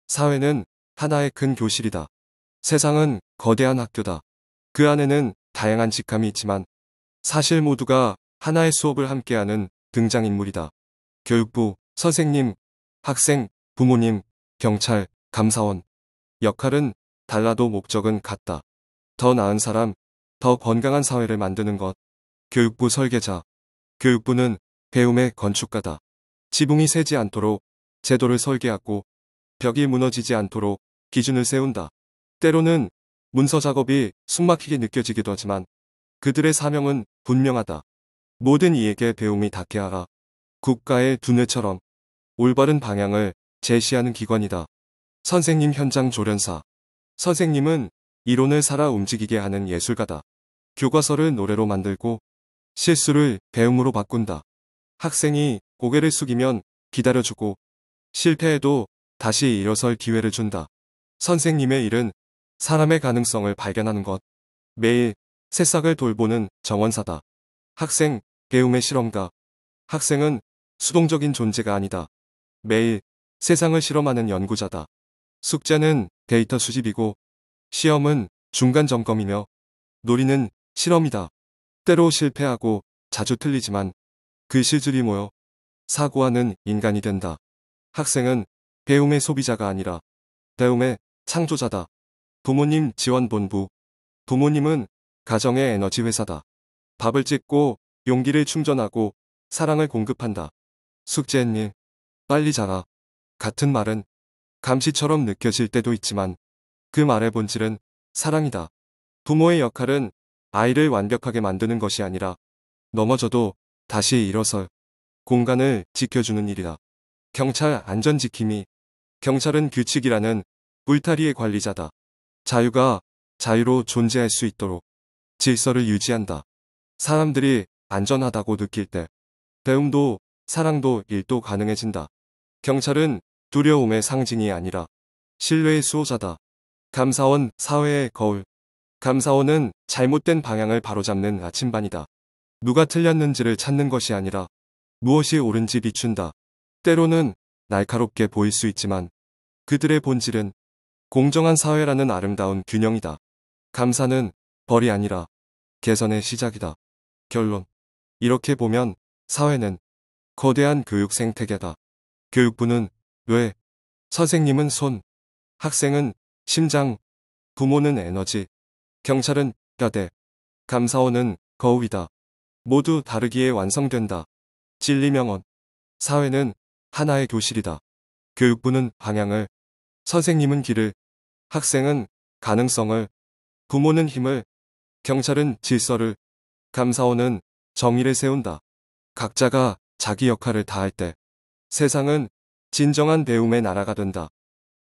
사회는 하나의 큰 교실이다. 세상은 거대한 학교다. 그 안에는 다양한 직함이 있지만 사실 모두가 하나의 수업을 함께하는 등장인물이다. 교육부, 선생님, 학생, 부모님, 경찰, 감사원. 역할은 달라도 목적은 같다. 더 나은 사람, 더 건강한 사회를 만드는 것. 교육부 설계자. 교육부는 배움의 건축가다. 지붕이 새지 않도록 제도를 설계하고 벽이 무너지지 않도록 기준을 세운다. 때로는 문서 작업이 숨막히게 느껴지기도 하지만 그들의 사명은 분명하다. 모든 이에게 배움이 닿게 하라. 국가의 두뇌처럼 올바른 방향을 제시하는 기관이다. 선생님 현장 조련사. 선생님은 이론을 살아 움직이게 하는 예술가다. 교과서를 노래로 만들고 실수를 배움으로 바꾼다. 학생이 고개를 숙이면 기다려주고 실패해도 다시 일어설 기회를 준다. 선생님의 일은 사람의 가능성을 발견하는 것. 매일 새싹을 돌보는 정원사다. 학생, 배움의 실험가. 학생은 수동적인 존재가 아니다. 매일 세상을 실험하는 연구자다. 숙제는 데이터 수집이고 시험은 중간 점검이며 놀이는 실험이다. 때로 실패하고 자주 틀리지만 그 실줄이 모여 사고하는 인간이 된다. 학생은 배움의 소비자가 아니라 배움의 창조자다. 부모님 지원본부. 부모님은 가정의 에너지 회사다. 밥을 짓고 용기를 충전하고 사랑을 공급한다. 숙제했니? 빨리 자라. 같은 말은 감시처럼 느껴질 때도 있지만 그 말의 본질은 사랑이다. 부모의 역할은 아이를 완벽하게 만드는 것이 아니라 넘어져도 다시 일어설 공간을 지켜주는 일이다. 경찰 안전지킴이. 경찰은 규칙이라는 울타리의 관리자다. 자유가 자유로 존재할 수 있도록 질서를 유지한다. 사람들이 안전하다고 느낄 때 배움도 사랑도 일도 가능해진다. 경찰은 두려움의 상징이 아니라 신뢰의 수호자다. 감사원 사회의 거울. 감사원은 잘못된 방향을 바로잡는 나침반이다. 누가 틀렸는지를 찾는 것이 아니라 무엇이 옳은지 비춘다. 때로는 날카롭게 보일 수 있지만 그들의 본질은 공정한 사회라는 아름다운 균형이다. 감사는 벌이 아니라 개선의 시작이다. 결론. 이렇게 보면 사회는 거대한 교육 생태계다. 교육부는 뇌, 선생님은 손, 학생은 심장, 부모는 에너지, 경찰은 뼈대, 감사원은 거울이다. 모두 다르기에 완성된다. 진리명언. 사회는 하나의 교실이다. 교육부는 방향을, 선생님은 길을, 학생은 가능성을, 부모는 힘을, 경찰은 질서를, 감사원은 정의를 세운다. 각자가 자기 역할을 다할 때 세상은 진정한 배움의 나라가 된다.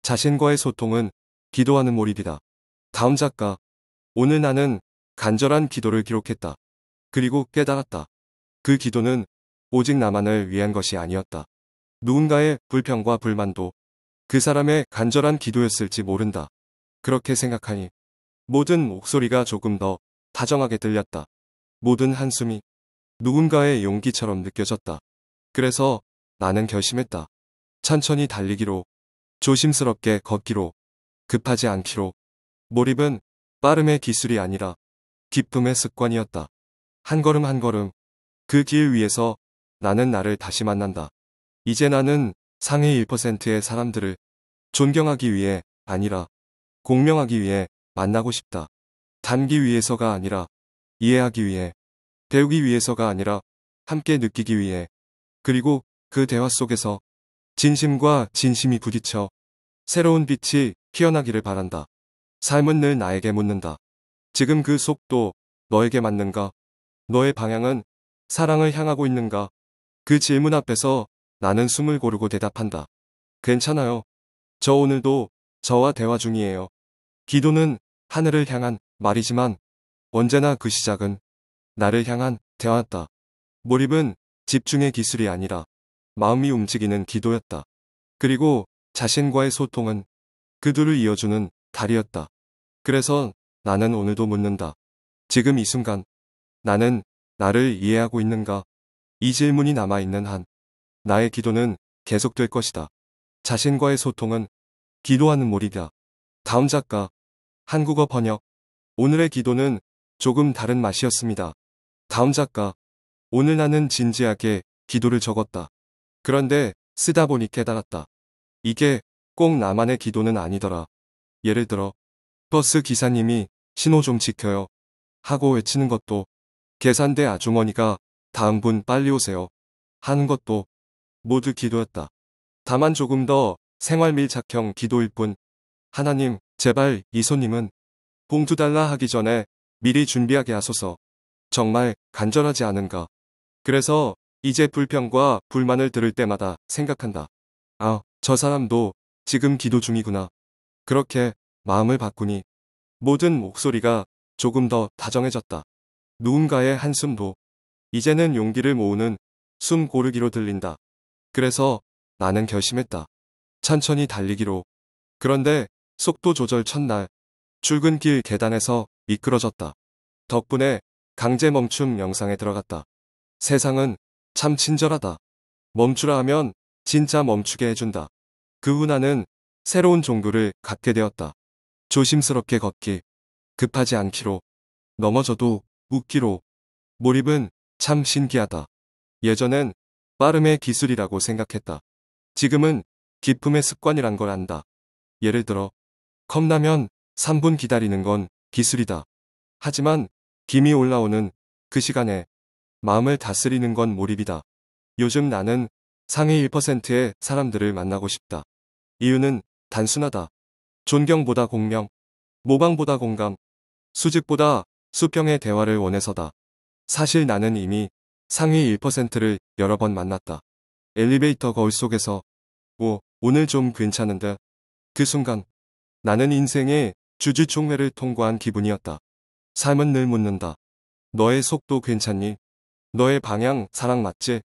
자신과의 소통은 기도하는 몰입이다. 다음 작가. 오늘 나는 간절한 기도를 기록했다. 그리고 깨달았다. 그 기도는 오직 나만을 위한 것이 아니었다. 누군가의 불평과 불만도 그 사람의 간절한 기도였을지 모른다. 그렇게 생각하니 모든 목소리가 조금 더 다정하게 들렸다. 모든 한숨이 누군가의 용기처럼 느껴졌다. 그래서 나는 결심했다. 천천히 달리기로, 조심스럽게 걷기로, 급하지 않기로. 몰입은 빠름의 기술이 아니라 기쁨의 습관이었다. 한 걸음 한 걸음 그 길 위에서 나는 나를 다시 만난다. 이제 나는 상위 1%의 사람들을 존경하기 위해 아니라 공명하기 위해 만나고 싶다. 닮기 위해서가 아니라 이해하기 위해, 배우기 위해서가 아니라 함께 느끼기 위해. 그리고 그 대화 속에서 진심과 진심이 부딪혀 새로운 빛이 피어나기를 바란다. 삶은 늘 나에게 묻는다. 지금 그 속도 너에게 맞는가? 너의 방향은 사랑을 향하고 있는가? 그 질문 앞에서 나는 숨을 고르고 대답한다. 괜찮아요. 저 오늘도 저와 대화 중이에요. 기도는 하늘을 향한 말이지만 언제나 그 시작은 나를 향한 대화였다. 몰입은 집중의 기술이 아니라 마음이 움직이는 기도였다. 그리고 자신과의 소통은 그 둘을 이어주는 다리였다. 그래서 나는 오늘도 묻는다. 지금 이 순간 나는 나를 이해하고 있는가? 이 질문이 남아있는 한 나의 기도는 계속될 것이다. 자신과의 소통은 기도하는 몰입이다. 다음 작가. 한국어 번역. 오늘의 기도는 조금 다른 맛이었습니다. 다음 작가. 오늘 나는 진지하게 기도를 적었다. 그런데 쓰다 보니 깨달았다. 이게 꼭 나만의 기도는 아니더라. 예를 들어 버스 기사님이 신호 좀 지켜요 하고 외치는 것도, 계산대 아주머니가 다음 분 빨리 오세요 하는 것도 모두 기도였다. 다만 조금 더 생활 밀착형 기도일 뿐. 하나님, 제발 이 손님은 봉투 달라 하기 전에 미리 준비하게 하소서. 정말 간절하지 않은가. 그래서 이제 불평과 불만을 들을 때마다 생각한다. 아, 저 사람도 지금 기도 중이구나. 그렇게 마음을 바꾸니 모든 목소리가 조금 더 다정해졌다. 누군가의 한숨도 이제는 용기를 모으는 숨 고르기로 들린다. 그래서 나는 결심했다. 천천히 달리기로. 그런데 속도 조절 첫날 출근길 계단에서 미끄러졌다. 덕분에 강제 멈춤 영상에 들어갔다. 세상은 참 친절하다. 멈추라 하면 진짜 멈추게 해준다. 그 후 나는 새로운 종교를 갖게 되었다. 조심스럽게 걷기, 급하지 않기로, 넘어져도 웃기로. 몰입은 참 신기하다. 예전엔 빠름의 기술이라고 생각했다. 지금은 기품의 습관이란 걸 안다. 예를 들어 컵라면 3분 기다리는 건 기술이다. 하지만 김이 올라오는 그 시간에 마음을 다스리는 건 몰입이다. 요즘 나는 상위 1%의 사람들을 만나고 싶다. 이유는 단순하다. 존경보다 공명, 모방보다 공감, 수직보다 수평의 대화를 원해서다. 사실 나는 이미 상위 1%를 여러 번 만났다. 엘리베이터 거울 속에서 오늘 좀 괜찮은데. 그 순간 나는 인생의 주주총회를 통과한 기분이었다. 삶은 늘 묻는다. 너의 속도 괜찮니? 너의 방향 사랑 맞지?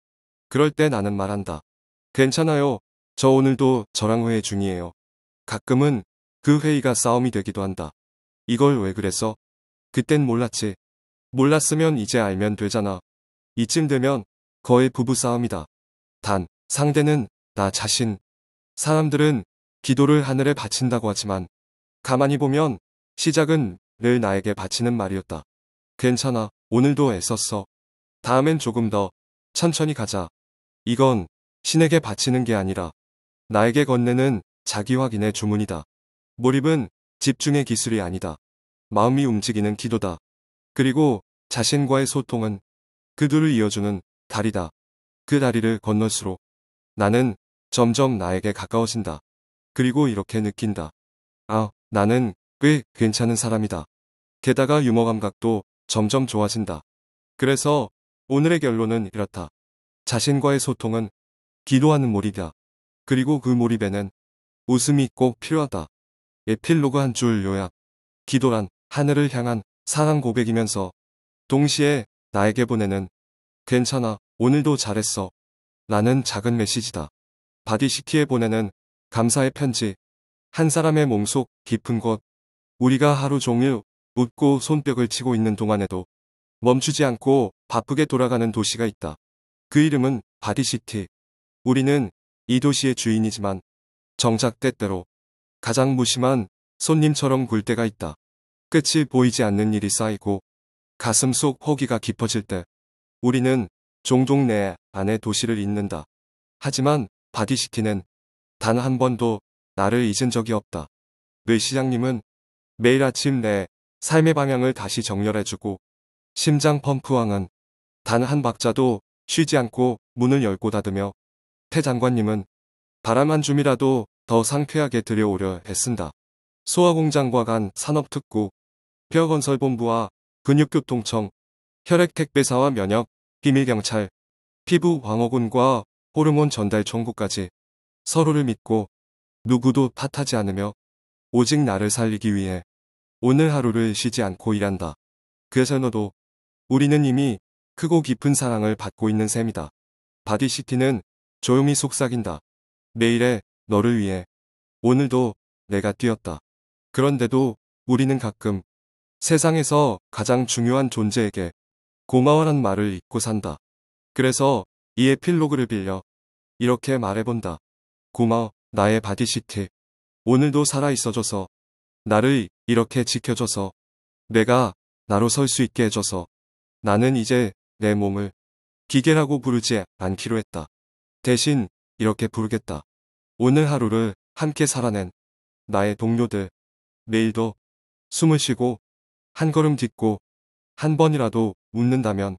그럴 때 나는 말한다. 괜찮아요. 저 오늘도 저랑 회의 중이에요. 가끔은 그 회의가 싸움이 되기도 한다. 이걸 왜 그랬어? 그땐 몰랐지. 몰랐으면 이제 알면 되잖아. 이쯤 되면 거의 부부싸움이다. 단, 상대는 나 자신. 사람들은 기도를 하늘에 바친다고 하지만 가만히 보면 시작은 늘 나에게 바치는 말이었다. 괜찮아. 오늘도 애썼어. 다음엔 조금 더 천천히 가자. 이건 신에게 바치는 게 아니라 나에게 건네는 자기 확인의 주문이다. 몰입은 집중의 기술이 아니다. 마음이 움직이는 기도다. 그리고 자신과의 소통은 그 둘을 이어주는 다리다. 그 다리를 건널수록 나는 점점 나에게 가까워진다. 그리고 이렇게 느낀다. 아, 나는 꽤 괜찮은 사람이다. 게다가 유머 감각도 점점 좋아진다. 그래서 오늘의 결론은 이렇다. 자신과의 소통은 기도하는 몰입이다. 그리고 그 몰입에는 웃음이 꼭 필요하다. 에필로그 한 줄 요약. 기도란 하늘을 향한 사랑 고백이면서 동시에 나에게 보내는 괜찮아, 오늘도 잘했어 라는 작은 메시지다. 바디시티에 보내는 감사의 편지. 한 사람의 몸속 깊은 곳. 우리가 하루 종일 웃고 손뼉을 치고 있는 동안에도 멈추지 않고 바쁘게 돌아가는 도시가 있다. 그 이름은 바디시티. 우리는 이 도시의 주인이지만 정작 때때로 가장 무심한 손님처럼 굴 때가 있다. 끝이 보이지 않는 일이 쌓이고 가슴 속 허기가 깊어질 때 우리는 종종 내 안의 도시를 잊는다. 하지만 바디시티는 단 한 번도 나를 잊은 적이 없다. 뇌 시장님은 매일 아침 내 삶의 방향을 다시 정렬해주고, 심장 펌프왕은 단 한 박자도 쉬지 않고 문을 열고 닫으며, 태 장관님은 바람 한 줌이라도 더 상쾌하게 들여오려 애쓴다. 소화공장과 간 산업특구, 뼈건설본부와 근육교통청, 혈액택배사와 면역, 비밀경찰, 피부방어군과 호르몬 전달 총국까지 서로를 믿고 누구도 탓하지 않으며 오직 나를 살리기 위해 오늘 하루를 쉬지 않고 일한다. 그래서 너도 우리는 이미 크고 깊은 사랑을 받고 있는 셈이다. 바디시티는 조용히 속삭인다. 내일의 너를 위해 오늘도 내가 뛰었다. 그런데도 우리는 가끔 세상에서 가장 중요한 존재에게 고마워란 말을 잊고 산다. 그래서 이 에필로그를 빌려 이렇게 말해본다. 고마워, 나의 바디시티. 오늘도 살아있어줘서, 나를 이렇게 지켜줘서, 내가 나로 설 수 있게 해줘서, 나는 이제 내 몸을 기계라고 부르지 않기로 했다. 대신 이렇게 부르겠다. 오늘 하루를 함께 살아낸 나의 동료들, 내일도 숨을 쉬고 한 걸음 딛고 한 번이라도 웃는다면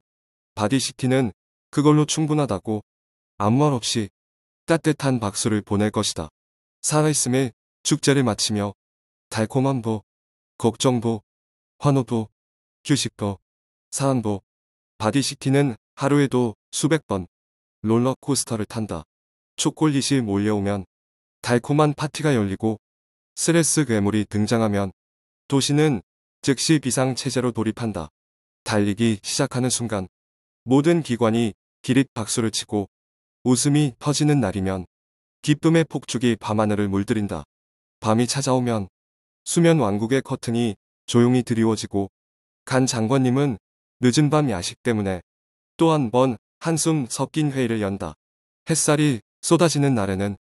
바디시티는 그걸로 충분하다고 아무 말 없이 따뜻한 박수를 보낼 것이다. 살아있음의 축제를 마치며 달콤함도, 걱정도, 환호도, 휴식도, 사랑도, 바디시티는 하루에도 수백 번 롤러코스터를 탄다. 초콜릿이 몰려오면 달콤한 파티가 열리고 스트레스 괴물이 등장하면 도시는 즉시 비상체제로 돌입한다. 달리기 시작하는 순간 모든 기관이 기립 박수를 치고 웃음이 터지는 날이면 기쁨의 폭죽이 밤하늘을 물들인다. 밤이 찾아오면 수면 왕국의 커튼이 조용히 드리워지고 간 장관님은 늦은 밤 야식 때문에 또 한 번 한숨 섞인 회의를 연다. 햇살이 쏟아지는 날에는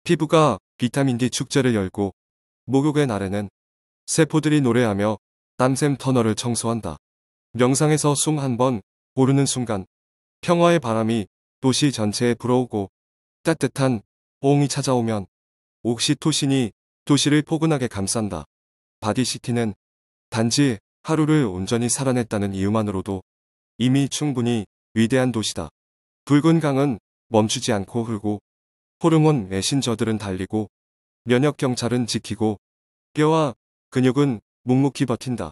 피부가 비타민 D 축제를 열고 목욕의 날에는 세포들이 노래하며 땀샘 터널을 청소한다. 명상에서 숨 한 번 고르는 순간 평화의 바람이 도시 전체에 불어오고 따뜻한 호응이 찾아오면 옥시토신이 도시를 포근하게 감싼다. 바디시티는 단지 하루를 온전히 살아냈다는 이유만으로도 이미 충분히 위대한 도시다. 붉은 강은 멈추지 않고 흐르고 호르몬 메신저들은 달리고 면역 경찰은 지키고 뼈와 근육은 묵묵히 버틴다.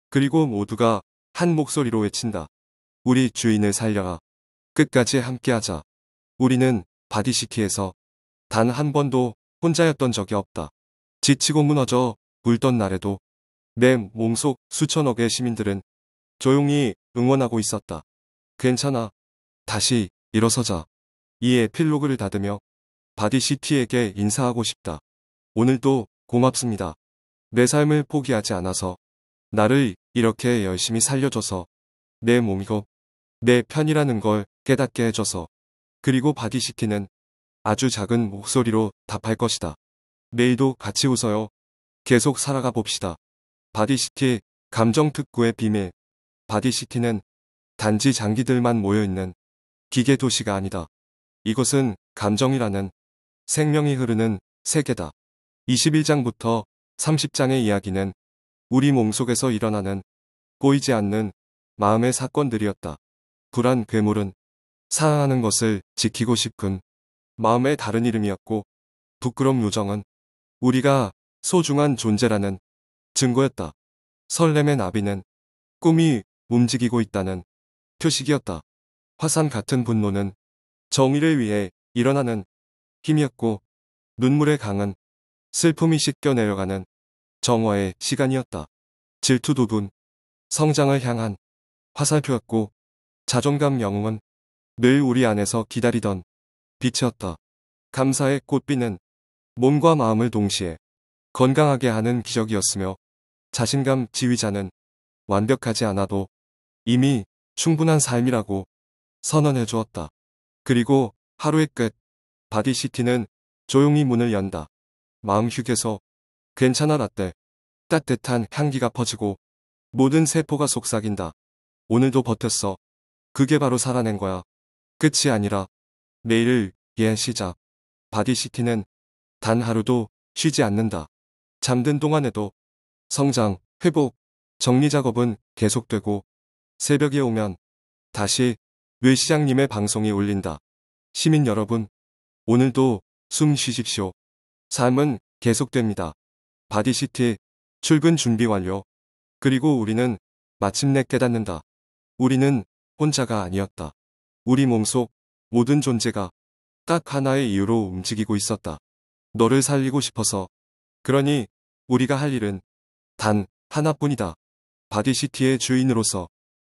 그리고 모두가 한 목소리로 외친다. 우리 주인을 살려라. 끝까지 함께하자. 우리는 바디시티에서 단 한 번도 혼자였던 적이 없다. 지치고 무너져 울던 날에도 내 몸속 수천억의 시민들은 조용히 응원하고 있었다. 괜찮아. 다시 일어서자. 이 에필로그를 닫으며 바디시티에게 인사하고 싶다. 오늘도 고맙습니다. 내 삶을 포기하지 않아서, 나를 이렇게 열심히 살려줘서, 내 몸이고 내 편이라는 걸 깨닫게 해줘서, 그리고 바디시티는 아주 작은 목소리로 답할 것이다. 내일도 같이 웃어요. 계속 살아가 봅시다. 바디시티 감정특구의 비밀. 바디시티는 단지 장기들만 모여있는 기계 도시가 아니다. 이곳은 감정이라는 생명이 흐르는 세계다. 21장부터 30장의 이야기는 우리 몸속에서 일어나는 보이지 않는 마음의 사건들이었다. 불안 괴물은 사랑하는 것을 지키고 싶은 마음의 다른 이름이었고, 부끄럼 요정은 우리가 소중한 존재라는 증거였다. 설렘의 나비는 꿈이 움직이고 있다는 표식이었다. 화산 같은 분노는 정의를 위해 일어나는 힘이었고, 눈물의 강은 슬픔이 씻겨 내려가는 정화의 시간이었다. 질투도군 성장을 향한 화살표였고, 자존감 영웅은 늘 우리 안에서 기다리던 빛이었다. 감사의 꽃비는 몸과 마음을 동시에 건강하게 하는 기적이었으며, 자신감 지휘자는 완벽하지 않아도 이미 충분한 삶이라고 선언해 주었다. 그리고 하루의 끝, 바디시티는 조용히 문을 연다. 마음 휴게소, 괜찮아 라떼, 따뜻한 향기가 퍼지고 모든 세포가 속삭인다. 오늘도 버텼어. 그게 바로 살아낸 거야. 끝이 아니라 내일을 위한 시작. 바디시티는 단 하루도 쉬지 않는다. 잠든 동안에도 성장, 회복, 정리 작업은 계속되고, 새벽에 오면 다시 뇌 시장님의 방송이 울린다. 시민 여러분, 오늘도 숨 쉬십시오. 삶은 계속됩니다. 바디시티 출근 준비 완료. 그리고 우리는 마침내 깨닫는다. 우리는 혼자가 아니었다. 우리 몸속 모든 존재가 딱 하나의 이유로 움직이고 있었다. 너를 살리고 싶어서. 그러니 우리가 할 일은 단 하나뿐이다. 바디시티의 주인으로서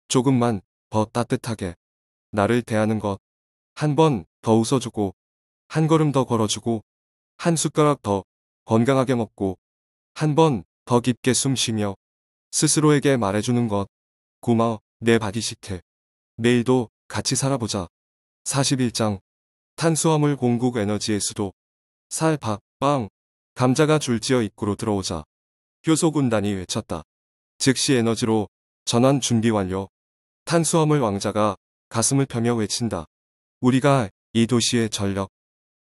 조금만 더 따뜻하게 나를 대하는 것. 한 번 더 웃어주고, 한 걸음 더 걸어주고, 한 숟가락 더 건강하게 먹고, 한 번 더 깊게 숨 쉬며 스스로에게 말해주는 것. 고마워, 내 바디시티. 내일도 같이 살아보자. 41장 탄수화물 공급 에너지의 수도. 살, 밥, 빵, 감자가 줄지어 입구로 들어오자 효소 군단이 외쳤다. 즉시 에너지로 전환 준비 완료. 탄수화물 왕자가 가슴을 펴며 외친다. 우리가 이 도시의 전력,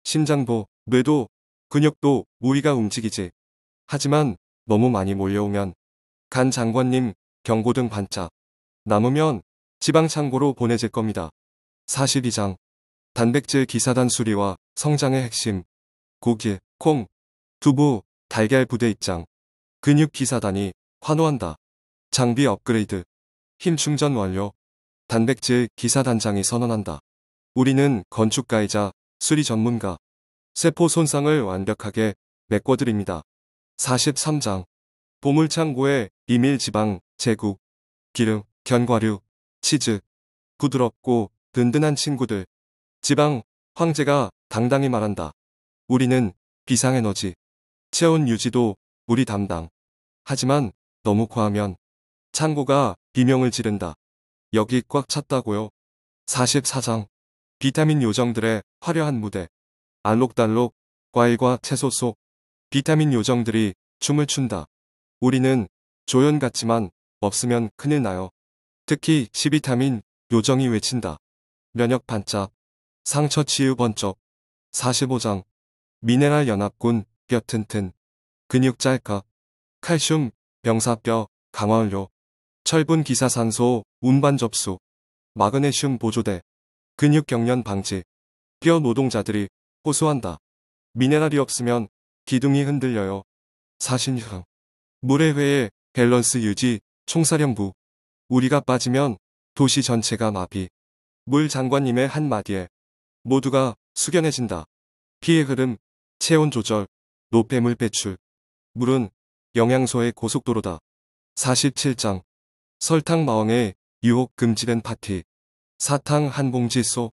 심장도, 뇌도, 근육도 우리가 움직이지. 하지만 너무 많이 몰려오면 간 장관님 경고등 반짝. 남으면 지방창고로 보내질 겁니다. 42장 단백질 기사단 수리와 성장의 핵심. 고기, 콩, 두부, 달걀 부대 입장. 근육 기사단이 환호한다. 장비 업그레이드. 힘 충전 완료. 단백질 기사단장이 선언한다. 우리는 건축가이자 수리 전문가. 세포 손상을 완벽하게 메꿔드립니다. 43장 보물창고의 비밀 지방 제국. 기름, 견과류, 치즈. 부드럽고 든든한 친구들. 지방 황제가 당당히 말한다. 우리는 비상에너지. 체온 유지도 우리 담당. 하지만 너무 과하면 창고가 비명을 지른다. 여기 꽉 찼다고요. 44장 비타민 요정들의 화려한 무대. 알록달록 과일과 채소 속 비타민 요정들이 춤을 춘다. 우리는 조연 같지만 없으면 큰일 나요. 특히 C비타민 요정이 외친다. 면역 반짝. 상처 치유 번쩍. 45장 미네랄 연합군 뼈 튼튼. 근육 짤깍. 칼슘 병사뼈 강화 완료. 철분 기사산소 운반 접수. 마그네슘 보조대. 근육 경련 방지. 뼈 노동자들이 호소한다. 미네랄이 없으면 기둥이 흔들려요. 46. 물의 회의 밸런스 유지 총사령부. 우리가 빠지면 도시 전체가 마비. 물 장관님의 한마디에 모두가 숙연해진다. 피해 흐름, 체온 조절, 노폐물 배출. 물은 영양소의 고속도로다. 47장 설탕 마왕의 유혹 금지된 파티. 사탕 한 봉지 속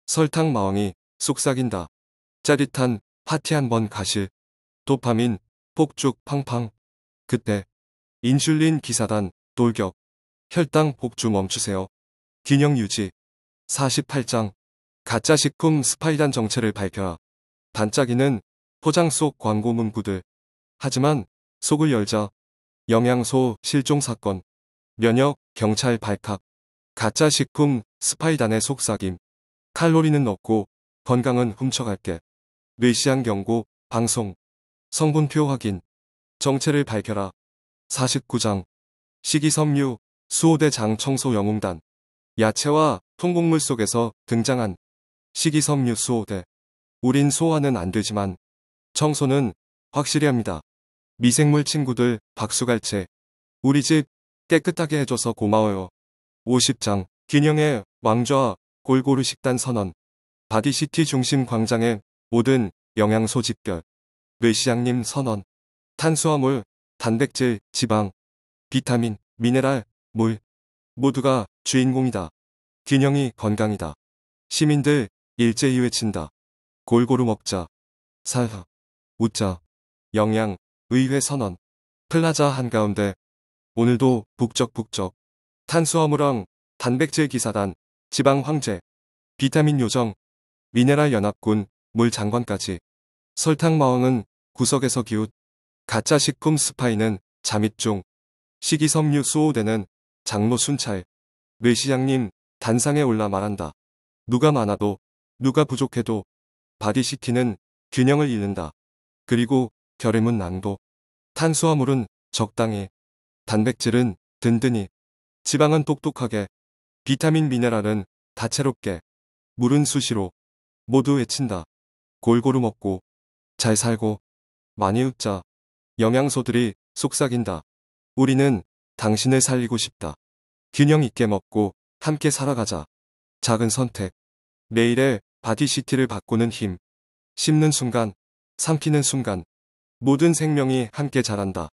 설탕 마왕이 속삭인다. 짜릿한 파티 한 번 가실. 도파민 폭죽 팡팡. 그때 인슐린 기사단 돌격. 혈당 폭주 멈추세요. 균형 유지. 48장 가짜 식품 스파이단 정체를 밝혀라. 반짝이는 포장 속 광고 문구들. 하지만 속을 열자 영양소 실종 사건. 면역 경찰 발칵. 가짜 식품 스파이단의 속삭임. 칼로리는 넣고 건강은 훔쳐갈게. 뇌시한 경고 방송. 성분표 확인. 정체를 밝혀라. 49장 식이섬유 수호대 장청소 영웅단. 야채와 통곡물 속에서 등장한 식이섬유 수호대. 우린 소화는 안 되지만 청소는 확실히 합니다. 미생물 친구들 박수갈채. 우리 집 깨끗하게 해줘서 고마워요. 50장 균형의 왕좌 골고루 식단 선언. 바디시티 중심 광장의 모든 영양소 집결. 뇌시장님 선언. 탄수화물, 단백질, 지방, 비타민, 미네랄, 물. 모두가 주인공이다. 균형이 건강이다. 시민들 일제히 외친다. 골고루 먹자. 살아. 웃자. 영양, 의회 선언. 플라자 한가운데. 오늘도 북적북적. 탄수화물왕, 단백질 기사단, 지방 황제, 비타민 요정, 미네랄 연합군, 물 장관까지. 설탕 마왕은 구석에서 기웃. 가짜 식품 스파이는 잠입 중. 식이섬유 수호대는 장로 순찰. 뇌시장님 단상에 올라 말한다. 누가 많아도 누가 부족해도 바디시티는 균형을 잃는다. 그리고 결의문 낭도. 탄수화물은 적당히, 단백질은 든든히, 지방은 똑똑하게, 비타민 미네랄은 다채롭게, 물은 수시로. 모두 외친다. 골고루 먹고 잘 살고 많이 웃자. 영양소들이 속삭인다. 우리는 당신을 살리고 싶다. 균형 있게 먹고 함께 살아가자. 작은 선택. 내일의 바디시티를 바꾸는 힘. 씹는 순간, 삼키는 순간 모든 생명이 함께 자란다.